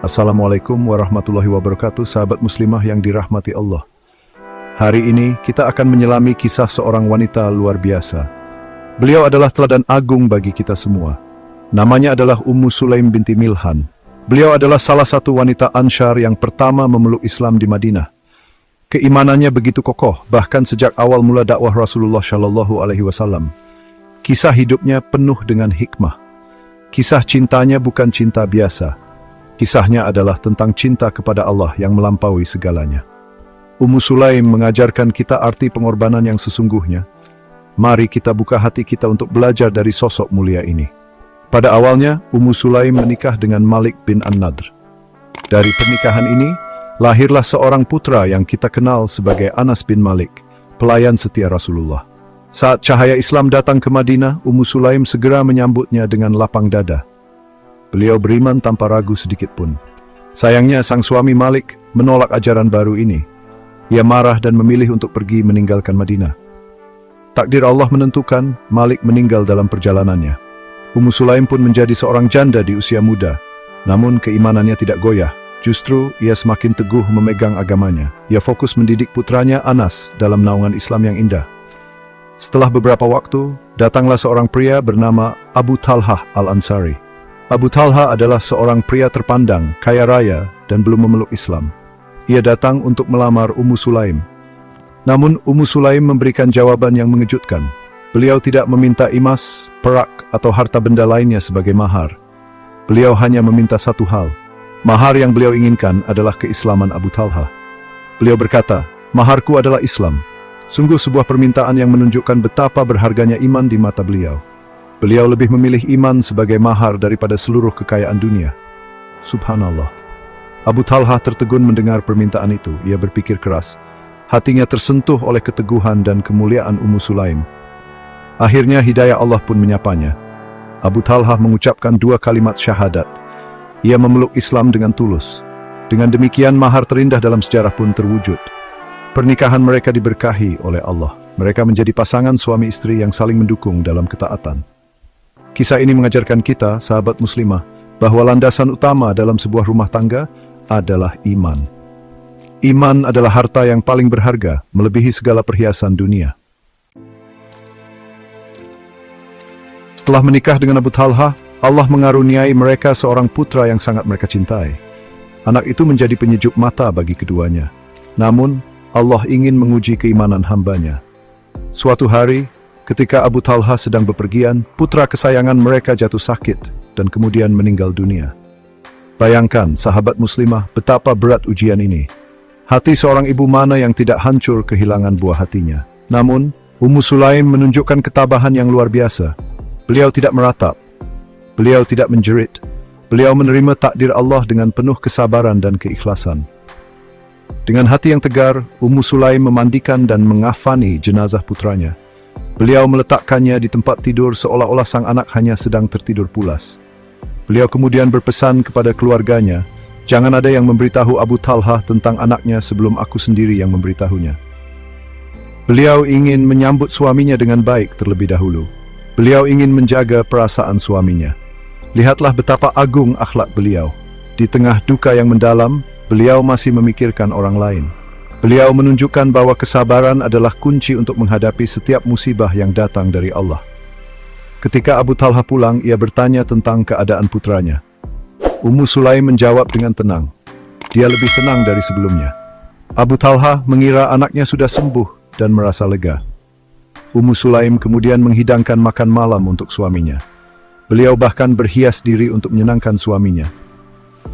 Assalamualaikum warahmatullahi wabarakatuh, sahabat muslimah yang dirahmati Allah. Hari ini kita akan menyelami kisah seorang wanita luar biasa. Beliau adalah teladan agung bagi kita semua. Namanya adalah Ummu Sulaim binti Milhan. Beliau adalah salah satu wanita Ansyar yang pertama memeluk Islam di Madinah. Keimanannya begitu kokoh, bahkan sejak awal mula dakwah Rasulullah Shallallahu Alaihi Wasallam. Kisah hidupnya penuh dengan hikmah. Kisah cintanya bukan cinta biasa. Kisahnya adalah tentang cinta kepada Allah yang melampaui segalanya. Ummu Sulaim mengajarkan kita arti pengorbanan yang sesungguhnya. Mari kita buka hati kita untuk belajar dari sosok mulia ini. Pada awalnya, Ummu Sulaim menikah dengan Malik bin An-Nadr. Dari pernikahan ini, lahirlah seorang putra yang kita kenal sebagai Anas bin Malik, pelayan setia Rasulullah. Saat cahaya Islam datang ke Madinah, Ummu Sulaim segera menyambutnya dengan lapang dada. Beliau beriman tanpa ragu sedikit pun. Sayangnya sang suami Malik menolak ajaran baru ini. Ia marah dan memilih untuk pergi meninggalkan Madinah. Takdir Allah menentukan Malik meninggal dalam perjalanannya. Ummu Sulaim pun menjadi seorang janda di usia muda. Namun keimanannya tidak goyah. Justru ia semakin teguh memegang agamanya. Ia fokus mendidik putranya Anas dalam naungan Islam yang indah. Setelah beberapa waktu, datanglah seorang pria bernama Abu Talhah Al-Ansari. Abu Talha adalah seorang pria terpandang, kaya raya, dan belum memeluk Islam. Ia datang untuk melamar Ummu Sulaim. Namun Ummu Sulaim memberikan jawaban yang mengejutkan. Beliau tidak meminta emas, perak, atau harta benda lainnya sebagai mahar. Beliau hanya meminta satu hal. Mahar yang beliau inginkan adalah keislaman Abu Talha. Beliau berkata, "Maharku adalah Islam." Sungguh sebuah permintaan yang menunjukkan betapa berharganya iman di mata beliau. Beliau lebih memilih iman sebagai mahar daripada seluruh kekayaan dunia. Subhanallah. Abu Talha tertegun mendengar permintaan itu. Ia berpikir keras. Hatinya tersentuh oleh keteguhan dan kemuliaan Ummu Sulaim. Akhirnya hidayah Allah pun menyapanya. Abu Talha mengucapkan 2 kalimat syahadat. Ia memeluk Islam dengan tulus. Dengan demikian mahar terindah dalam sejarah pun terwujud. Pernikahan mereka diberkahi oleh Allah. Mereka menjadi pasangan suami istri yang saling mendukung dalam ketaatan. Kisah ini mengajarkan kita, sahabat muslimah, bahwa landasan utama dalam sebuah rumah tangga adalah iman. Iman adalah harta yang paling berharga, melebihi segala perhiasan dunia. Setelah menikah dengan Abu Talha, Allah mengaruniai mereka seorang putra yang sangat mereka cintai. Anak itu menjadi penyejuk mata bagi keduanya. Namun, Allah ingin menguji keimanan hambanya. Suatu hari, ketika Abu Talha sedang bepergian, putra kesayangan mereka jatuh sakit dan kemudian meninggal dunia. Bayangkan, sahabat muslimah, betapa berat ujian ini. Hati seorang ibu mana yang tidak hancur kehilangan buah hatinya. Namun, Ummu Sulaim menunjukkan ketabahan yang luar biasa. Beliau tidak meratap. Beliau tidak menjerit. Beliau menerima takdir Allah dengan penuh kesabaran dan keikhlasan. Dengan hati yang tegar, Ummu Sulaim memandikan dan mengafani jenazah putranya. Beliau meletakkannya di tempat tidur seolah-olah sang anak hanya sedang tertidur pulas. Beliau kemudian berpesan kepada keluarganya, "Jangan ada yang memberitahu Abu Talha tentang anaknya sebelum aku sendiri yang memberitahunya." Beliau ingin menyambut suaminya dengan baik terlebih dahulu. Beliau ingin menjaga perasaan suaminya. Lihatlah betapa agung akhlak beliau. Di tengah duka yang mendalam, beliau masih memikirkan orang lain. Beliau menunjukkan bahwa kesabaran adalah kunci untuk menghadapi setiap musibah yang datang dari Allah. Ketika Abu Talha pulang, ia bertanya tentang keadaan putranya. Ummu Sulaim menjawab dengan tenang. Dia lebih tenang dari sebelumnya. Abu Talha mengira anaknya sudah sembuh dan merasa lega. Ummu Sulaim kemudian menghidangkan makan malam untuk suaminya. Beliau bahkan berhias diri untuk menyenangkan suaminya.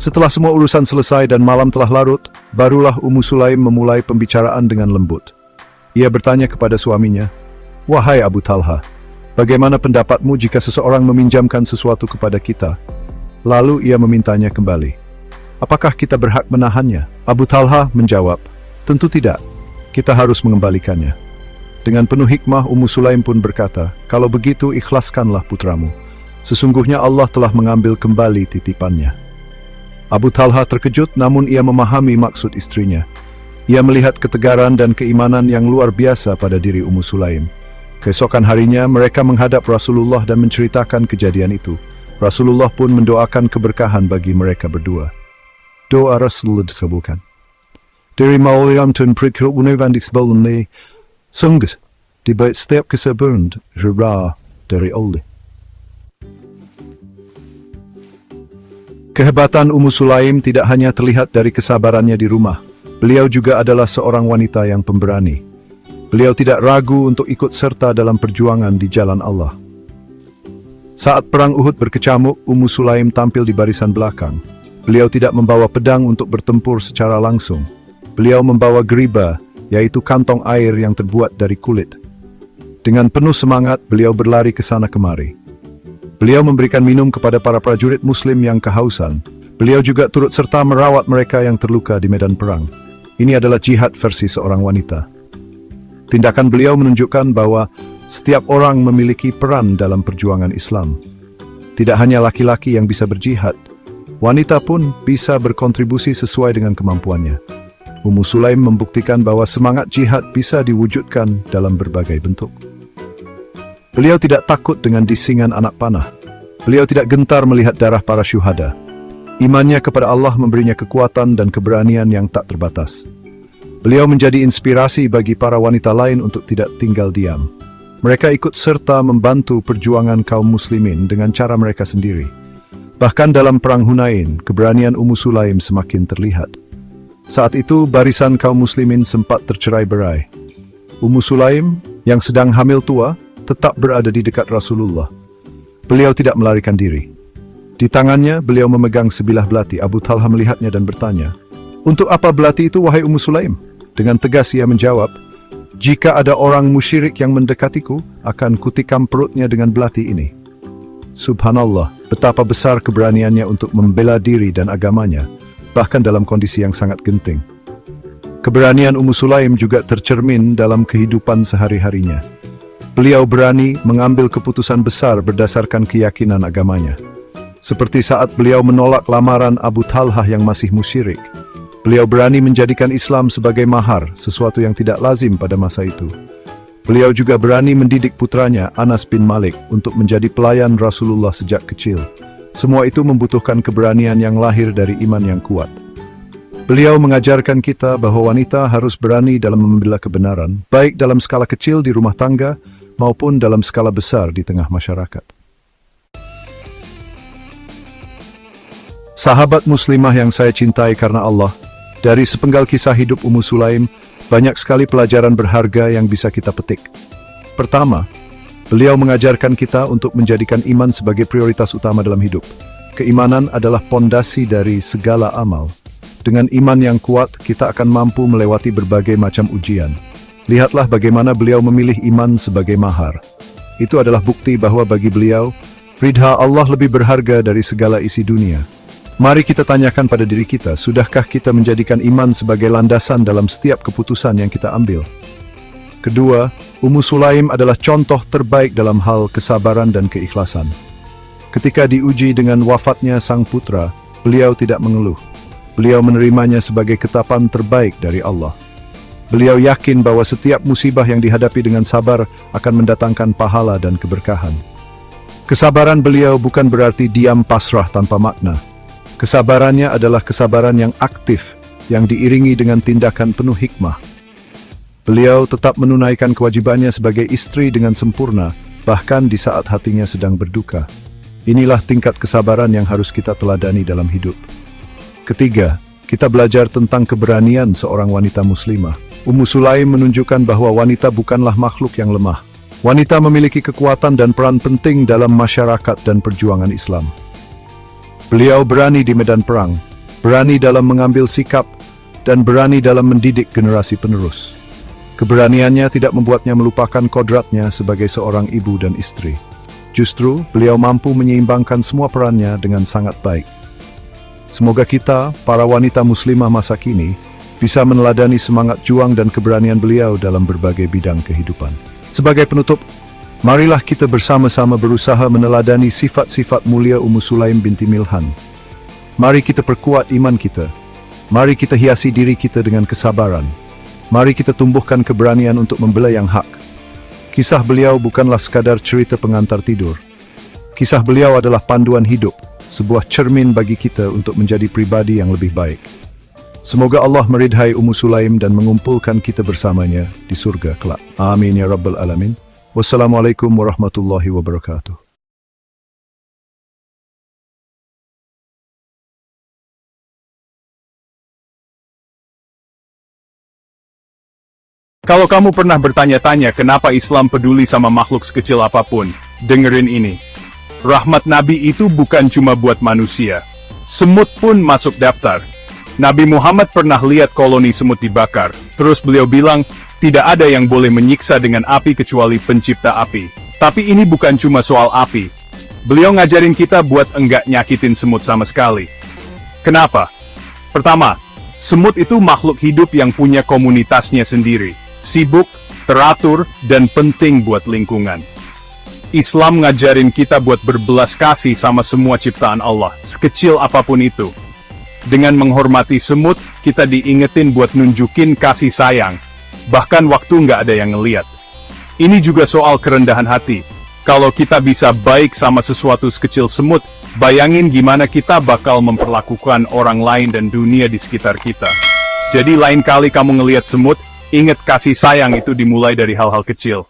Setelah semua urusan selesai dan malam telah larut, barulah Ummu Sulaim memulai pembicaraan dengan lembut. Ia bertanya kepada suaminya, "Wahai Abu Talha, bagaimana pendapatmu jika seseorang meminjamkan sesuatu kepada kita, lalu ia memintanya kembali? Apakah kita berhak menahannya?" Abu Talha menjawab, "Tentu tidak. Kita harus mengembalikannya." Dengan penuh hikmah, Ummu Sulaim pun berkata, "Kalau begitu, ikhlaskanlah putramu. Sesungguhnya Allah telah mengambil kembali titipannya." Abu Talha terkejut, namun ia memahami maksud istrinya. Ia melihat ketegaran dan keimanan yang luar biasa pada diri Ummu Sulaim. Keesokan harinya mereka menghadap Rasulullah dan menceritakan kejadian itu. Rasulullah pun mendoakan keberkahan bagi mereka berdua. doa Rasul disebutkan. Dari Maulana Tun Prikro Unevan disebutkan sungguh di bait setiap kesabaran jera dari Allah. Kehebatan Ummu Sulaim tidak hanya terlihat dari kesabarannya di rumah. Beliau juga adalah seorang wanita yang pemberani. Beliau tidak ragu untuk ikut serta dalam perjuangan di jalan Allah. Saat perang Uhud berkecamuk, Ummu Sulaim tampil di barisan belakang. Beliau tidak membawa pedang untuk bertempur secara langsung. Beliau membawa geriba, yaitu kantong air yang terbuat dari kulit. Dengan penuh semangat, beliau berlari ke sana kemari. Beliau memberikan minum kepada para prajurit Muslim yang kehausan. Beliau juga turut serta merawat mereka yang terluka di medan perang. Ini adalah jihad versi seorang wanita. Tindakan beliau menunjukkan bahwa setiap orang memiliki peran dalam perjuangan Islam. Tidak hanya laki-laki yang bisa berjihad, wanita pun bisa berkontribusi sesuai dengan kemampuannya. Ummu Sulaim membuktikan bahwa semangat jihad bisa diwujudkan dalam berbagai bentuk. Beliau tidak takut dengan disingan anak panah. Beliau tidak gentar melihat darah para syuhada. Imannya kepada Allah memberinya kekuatan dan keberanian yang tak terbatas. Beliau menjadi inspirasi bagi para wanita lain untuk tidak tinggal diam. Mereka ikut serta membantu perjuangan kaum muslimin dengan cara mereka sendiri. Bahkan dalam perang Hunain, keberanian Ummu Sulaim semakin terlihat. Saat itu, barisan kaum muslimin sempat tercerai-berai. Ummu Sulaim, yang sedang hamil tua, tetap berada di dekat Rasulullah. Beliau tidak melarikan diri. Di tangannya, beliau memegang sebilah belati. Abu Talha melihatnya dan bertanya, "Untuk apa belati itu, wahai Ummu Sulaim?" Dengan tegas ia menjawab, "Jika ada orang musyrik yang mendekatiku, akan kutikam perutnya dengan belati ini." Subhanallah, betapa besar keberaniannya untuk membela diri dan agamanya, bahkan dalam kondisi yang sangat genting. Keberanian Ummu Sulaim juga tercermin dalam kehidupan sehari-harinya. Beliau berani mengambil keputusan besar berdasarkan keyakinan agamanya. Seperti saat beliau menolak lamaran Abu Talhah yang masih musyrik. Beliau berani menjadikan Islam sebagai mahar, sesuatu yang tidak lazim pada masa itu. Beliau juga berani mendidik putranya, Anas bin Malik, untuk menjadi pelayan Rasulullah sejak kecil. Semua itu membutuhkan keberanian yang lahir dari iman yang kuat. Beliau mengajarkan kita bahwa wanita harus berani dalam membela kebenaran, baik dalam skala kecil di rumah tangga, maupun dalam skala besar di tengah masyarakat. Sahabat muslimah yang saya cintai karena Allah, dari sepenggal kisah hidup Ummu Sulaim, banyak sekali pelajaran berharga yang bisa kita petik. Pertama, beliau mengajarkan kita untuk menjadikan iman sebagai prioritas utama dalam hidup. Keimanan adalah pondasi dari segala amal. Dengan iman yang kuat, kita akan mampu melewati berbagai macam ujian. Lihatlah bagaimana beliau memilih iman sebagai mahar. Itu adalah bukti bahwa bagi beliau, ridha Allah lebih berharga dari segala isi dunia. Mari kita tanyakan pada diri kita, sudahkah kita menjadikan iman sebagai landasan dalam setiap keputusan yang kita ambil? Kedua, Ummu Sulaim adalah contoh terbaik dalam hal kesabaran dan keikhlasan. Ketika diuji dengan wafatnya sang putra, beliau tidak mengeluh. Beliau menerimanya sebagai ketetapan terbaik dari Allah. Beliau yakin bahwa setiap musibah yang dihadapi dengan sabar akan mendatangkan pahala dan keberkahan. Kesabaran beliau bukan berarti diam pasrah tanpa makna. Kesabarannya adalah kesabaran yang aktif, yang diiringi dengan tindakan penuh hikmah. Beliau tetap menunaikan kewajibannya sebagai istri dengan sempurna, bahkan di saat hatinya sedang berduka. Inilah tingkat kesabaran yang harus kita teladani dalam hidup. Ketiga, kita belajar tentang keberanian seorang wanita muslimah. Ummu Sulaim menunjukkan bahwa wanita bukanlah makhluk yang lemah. Wanita memiliki kekuatan dan peran penting dalam masyarakat dan perjuangan Islam. Beliau berani di medan perang, berani dalam mengambil sikap, dan berani dalam mendidik generasi penerus. Keberaniannya tidak membuatnya melupakan kodratnya sebagai seorang ibu dan istri. Justru, beliau mampu menyeimbangkan semua perannya dengan sangat baik. Semoga kita, para wanita muslimah masa kini, bisa meneladani semangat juang dan keberanian beliau dalam berbagai bidang kehidupan. Sebagai penutup, marilah kita bersama-sama berusaha meneladani sifat-sifat mulia Ummu Sulaim binti Milhan. Mari kita perkuat iman kita. Mari kita hiasi diri kita dengan kesabaran. Mari kita tumbuhkan keberanian untuk membela yang hak. Kisah beliau bukanlah sekadar cerita pengantar tidur. Kisah beliau adalah panduan hidup, sebuah cermin bagi kita untuk menjadi pribadi yang lebih baik. Semoga Allah meridhai Ummu Sulaim dan mengumpulkan kita bersamanya di surga kelak. Amin ya Rabbal Alamin. Wassalamualaikum warahmatullahi wabarakatuh. Kalau kamu pernah bertanya-tanya kenapa Islam peduli sama makhluk sekecil apapun, dengerin ini. Rahmat Nabi itu bukan cuma buat manusia. Semut pun masuk daftar. Nabi Muhammad pernah lihat koloni semut dibakar. Terus beliau bilang, tidak ada yang boleh menyiksa dengan api kecuali pencipta api. Tapi ini bukan cuma soal api. Beliau ngajarin kita buat enggak nyakitin semut sama sekali. Kenapa? Pertama, semut itu makhluk hidup yang punya komunitasnya sendiri. Sibuk, teratur, dan penting buat lingkungan. Islam ngajarin kita buat berbelas kasih sama semua ciptaan Allah, sekecil apapun itu. Dengan menghormati semut, kita diingetin buat nunjukin kasih sayang, bahkan waktu nggak ada yang ngeliat. Ini juga soal kerendahan hati. Kalau kita bisa baik sama sesuatu sekecil semut, bayangin gimana kita bakal memperlakukan orang lain dan dunia di sekitar kita. Jadi lain kali kamu ngelihat semut, ingat kasih sayang itu dimulai dari hal-hal kecil.